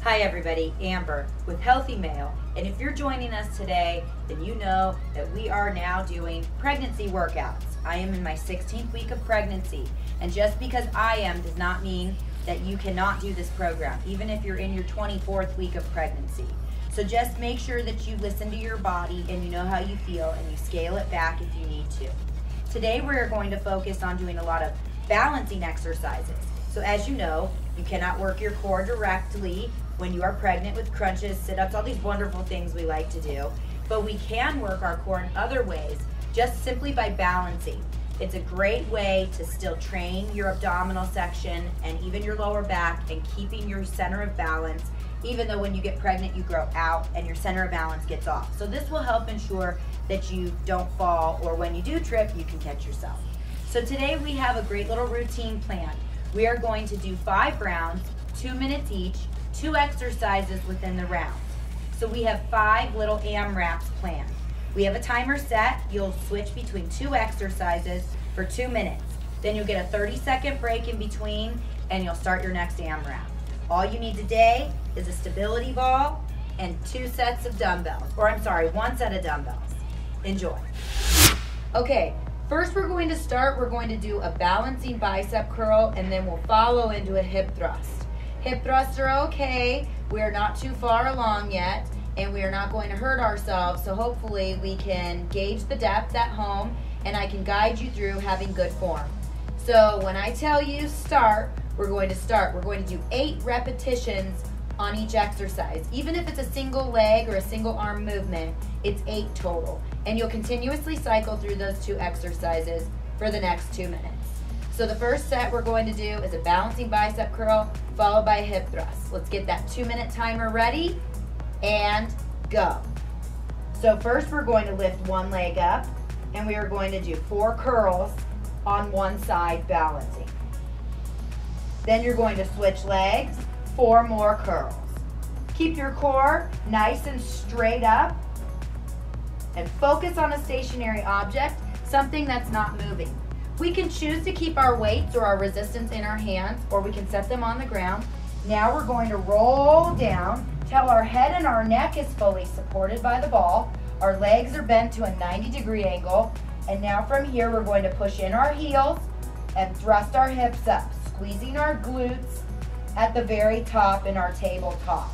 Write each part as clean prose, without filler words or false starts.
Hi everybody, Amber with Healthymale, and if you're joining us today, then you know that we are now doing pregnancy workouts. I am in my 16th week of pregnancy, and just because I am does not mean that you cannot do this program, even if you're in your 24th week of pregnancy. So just make sure that you listen to your body and you know how you feel and you scale it back if you need to. Today we're going to focus on doing a lot of balancing exercises. So as you know, you cannot work your core directly when you are pregnant with crunches, sit-ups, all these wonderful things we like to do. But we can work our core in other ways, just simply by balancing. It's a great way to still train your abdominal section and even your lower back and keeping your center of balance, even though when you get pregnant you grow out and your center of balance gets off. So this will help ensure that you don't fall, or when you do trip, you can catch yourself. So today we have a great little routine planned. We are going to do 5 rounds, 2 minutes each, 2 exercises within the round. So we have 5 little AMRAPs planned. We have a timer set. You'll switch between 2 exercises for 2 minutes. Then you'll get a 30-second break in between and you'll start your next AMRAP. All you need today is a stability ball and 2 sets of dumbbells, or I'm sorry, 1 set of dumbbells. Enjoy. Okay, first we're going to do a balancing bicep curl, and then we'll follow into a hip thrust. Hip thrusts are okay. We are not too far along yet, and we are not going to hurt ourselves, so hopefully we can gauge the depth at home, and I can guide you through having good form. So when I tell you start, we're going to start. We're going to do 8 repetitions on each exercise. Even if it's a single leg or a single arm movement, it's 8 total. And you'll continuously cycle through those 2 exercises for the next 2 minutes. So the first set we're going to do is a balancing bicep curl followed by a hip thrust. Let's get that 2-minute timer ready and go. So first we're going to lift one leg up and we are going to do 4 curls on one side balancing. Then you're going to switch legs, 4 more curls. Keep your core nice and straight up and focus on a stationary object, something that's not moving. We can choose to keep our weights or our resistance in our hands, or we can set them on the ground. Now we're going to roll down till our head and our neck is fully supported by the ball. Our legs are bent to a 90-degree angle. And now from here, we're going to push in our heels and thrust our hips up, squeezing our glutes at the very top in our tabletop.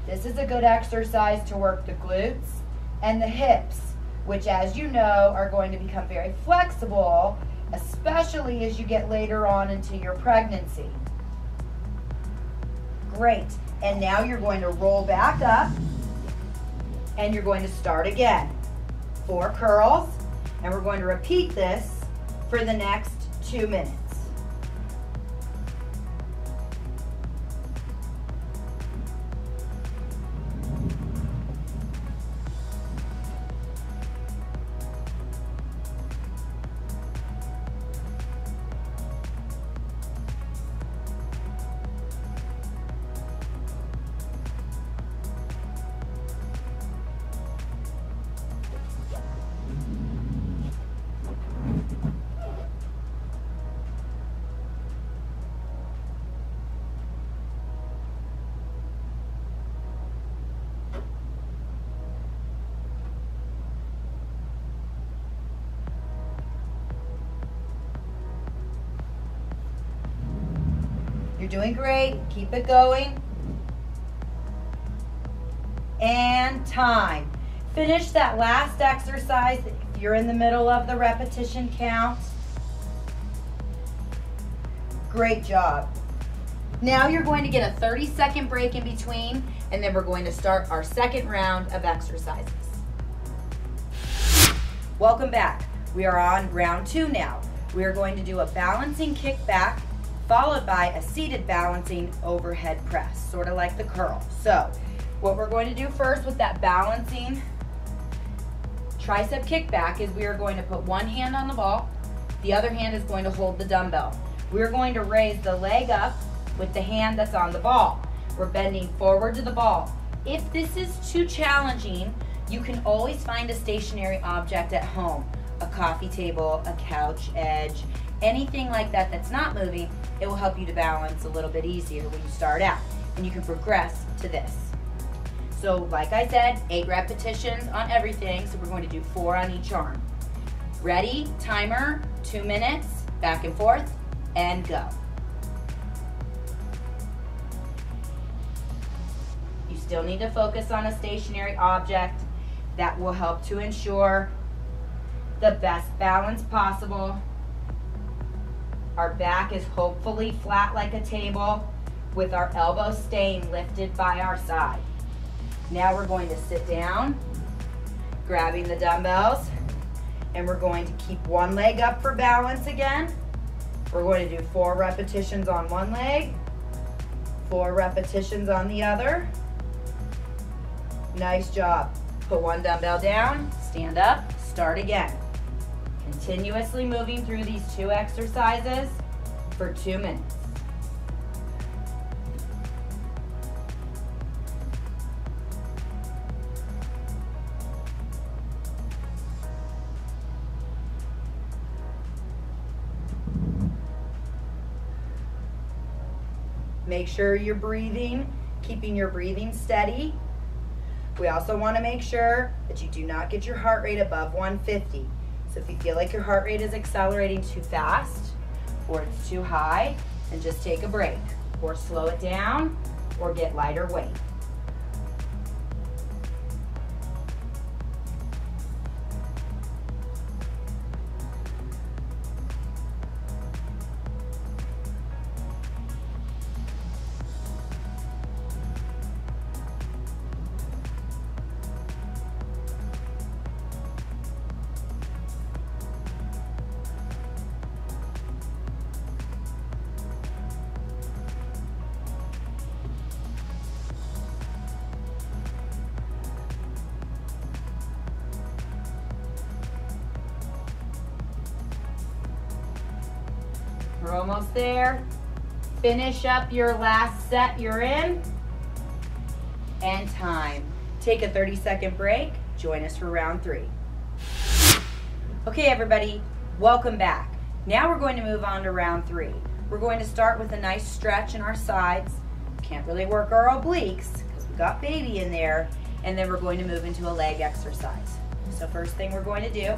This is a good exercise to work the glutes and the hips, which, as you know, are going to become very flexible, especially as you get later on into your pregnancy. Great. And now you're going to roll back up and you're going to start again. 4 curls, and we're going to repeat this for the next 2 minutes. You're doing great. Keep it going. And time. Finish that last exercise if you're in the middle of the repetition count. Great job. Now you're going to get a 30-second break in between, and then we're going to start our second round of exercises. Welcome back. We are on round 2 now. We are going to do a balancing kickback followed by a seated balancing overhead press, sort of like the curl. So what we're going to do first with that balancing tricep kickback is we are going to put one hand on the ball, the other hand is going to hold the dumbbell. We're going to raise the leg up with the hand that's on the ball. We're bending forward to the ball. If this is too challenging, you can always find a stationary object at home, a coffee table, a couch edge, anything like that that's not moving. It will help you to balance a little bit easier when you start out. and you can progress to this. So like I said, 8 repetitions on everything, so we're going to do 4 on each arm. Ready, timer, 2 minutes, back and forth, and go. You still need to focus on a stationary object. That will help to ensure the best balance possible. Our back is hopefully flat like a table with our elbows staying lifted by our side. Now we're going to sit down, grabbing the dumbbells, and we're going to keep one leg up for balance again. We're going to do 4 repetitions on one leg, 4 repetitions on the other. Nice job. Put one dumbbell down, stand up, start again. Continuously moving through these 2 exercises for 2 minutes. Make sure you're breathing, keeping your breathing steady. We also want to make sure that you do not get your heart rate above 150. So if you feel like your heart rate is accelerating too fast or it's too high, then just take a break or slow it down or get lighter weight. We're almost there. Finish up your last set you're in. And time. Take a 30-second break. Join us for round 3. Okay, everybody, welcome back. Now we're going to move on to round 3. We're going to start with a nice stretch in our sides. Can't really work our obliques because we got baby in there. And then we're going to move into a leg exercise. So first thing we're going to do,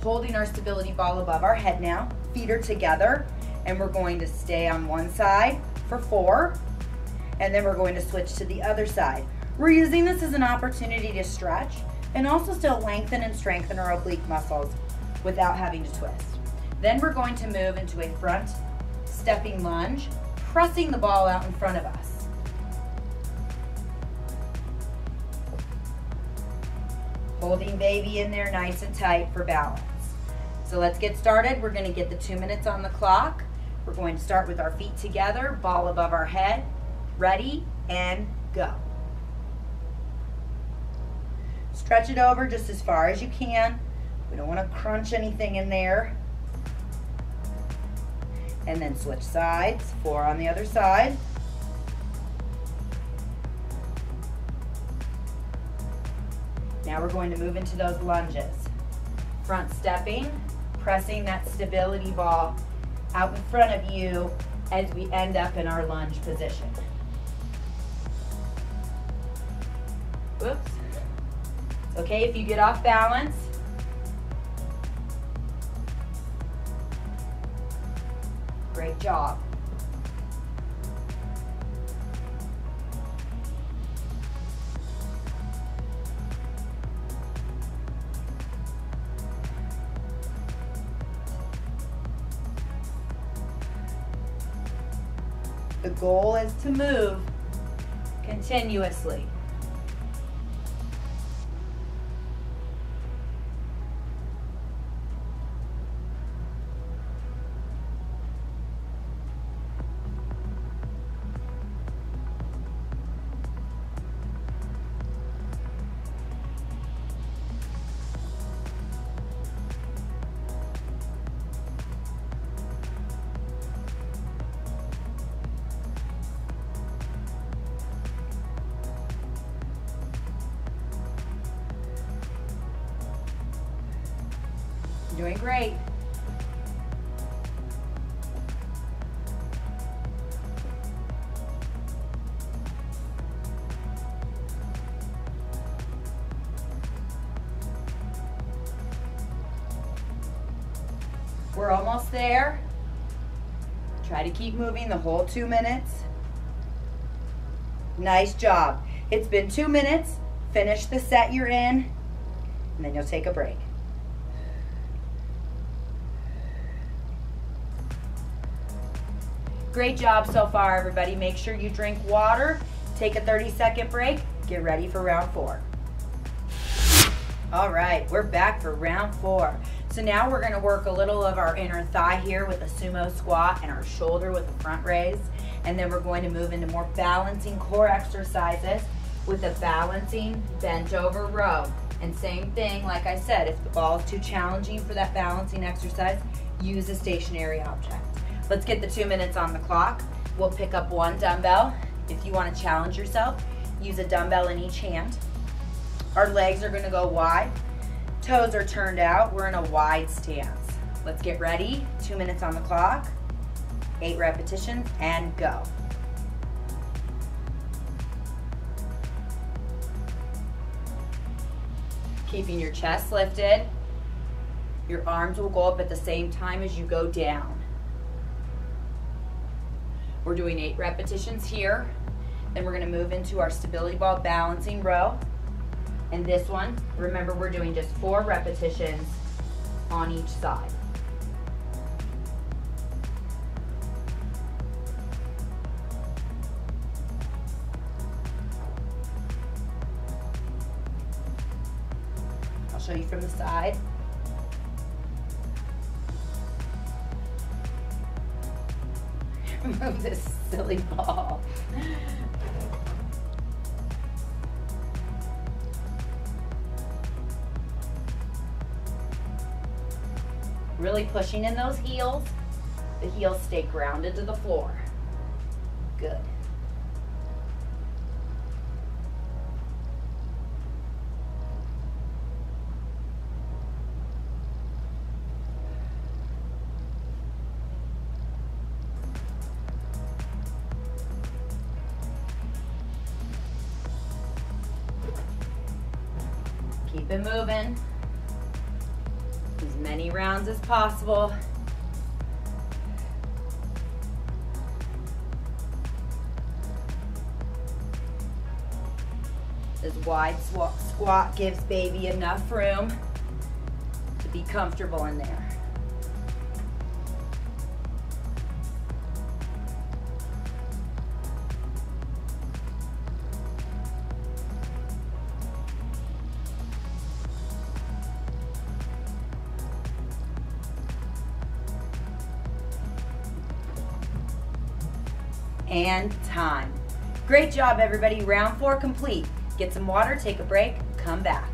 holding our stability ball above our head now, feet are together, and we're going to stay on one side for 4, and then we're going to switch to the other side. We're using this as an opportunity to stretch and also still lengthen and strengthen our oblique muscles without having to twist. Then we're going to move into a front stepping lunge, pressing the ball out in front of us. Holding baby in there nice and tight for balance. So let's get started. We're going to get the 2 minutes on the clock. We're going to start with our feet together, ball above our head. Ready, and go. Stretch it over just as far as you can. We don't want to crunch anything in there. And then switch sides, 4 on the other side. Now we're going to move into those lunges. Front stepping, pressing that stability ball out in front of you as we end up in our lunge position. Whoops. It's okay if you get off balance. Great job. The goal is to move continuously. Doing great. We're almost there. Try to keep moving the whole 2 minutes. Nice job. It's been 2 minutes. Finish the set you're in, and then you'll take a break. Great job so far, everybody. Make sure you drink water, take a 30-second break, get ready for round 4. All right, we're back for round 4. So now we're gonna work a little of our inner thigh here with a sumo squat and our shoulder with a front raise. And then we're going to move into more balancing core exercises with a balancing bent over row. And same thing, like I said, if the ball is too challenging for that balancing exercise, use a stationary object. Let's get the 2 minutes on the clock. We'll pick up one dumbbell. If you want to challenge yourself, use a dumbbell in each hand. Our legs are going to go wide. Toes are turned out. We're in a wide stance. Let's get ready. 2 minutes on the clock. 8 repetitions and go. Keeping your chest lifted. Your arms will go up at the same time as you go down. We're doing 8 repetitions here. Then we're going to move into our stability ball balancing row. And this one, remember, we're doing just 4 repetitions on each side. I'll show you from the side. Move this silly ball. Really pushing in those heels. The heels stay grounded to the floor. Good. Keep it moving. As many rounds as possible. This wide squat gives baby enough room to be comfortable in there. And time. Great job, everybody. Round 4 complete. Get some water, take a break, come back.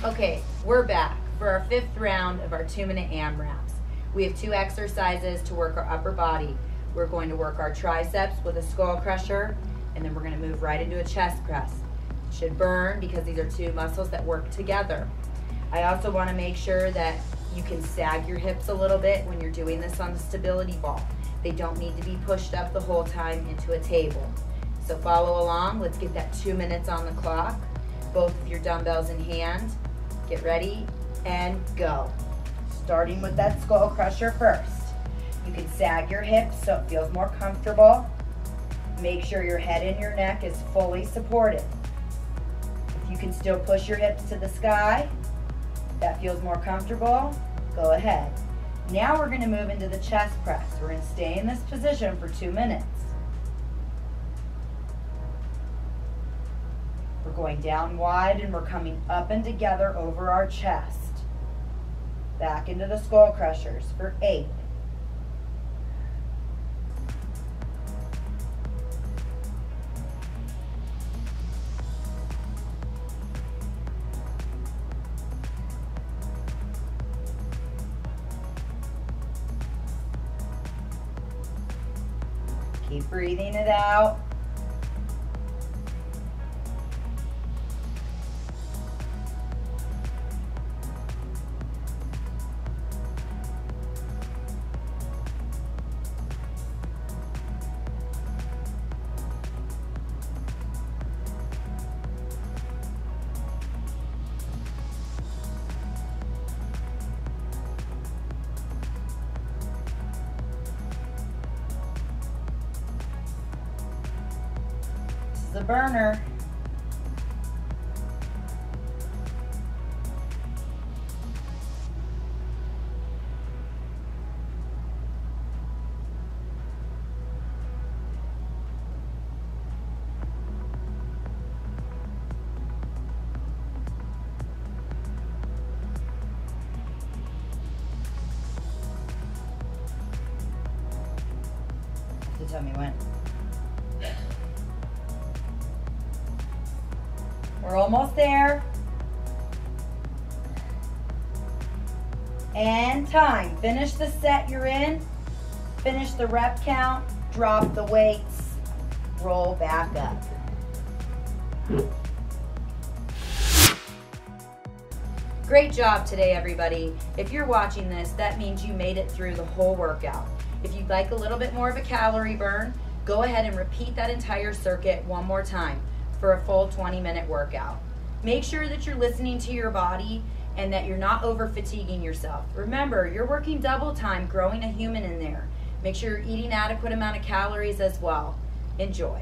Okay, we're back for our 5th round of our 2-minute AMRAPs. We have 2 exercises to work our upper body. We're going to work our triceps with a skull crusher, and then we're going to move right into a chest press. It should burn because these are 2 muscles that work together. I also want to make sure that you can sag your hips a little bit when you're doing this on the stability ball. They don't need to be pushed up the whole time into a table. So follow along. Let's get that 2 minutes on the clock. Both of your dumbbells in hand. Get ready and go. Starting with that skull crusher first. You can sag your hips so it feels more comfortable. Make sure your head and your neck is fully supported. If you can still push your hips to the sky, that feels more comfortable, go ahead. Now we're going to move into the chest press. We're going to stay in this position for 2 minutes. We're going down wide and we're coming up and together over our chest. Back into the skull crushers for 8. Keep breathing it out. is the burner. Tell me when. We're almost there. And time. Finish the set you're in. Finish the rep count. Drop the weights. Roll back up. Great job today, everybody. If you're watching this, that means you made it through the whole workout. If you'd like a little bit more of a calorie burn, go ahead and repeat that entire circuit one more time for a full 20-minute workout. Make sure that you're listening to your body and that you're not over fatiguing yourself. Remember, you're working double time growing a human in there. Make sure you're eating adequate amount of calories as well. Enjoy.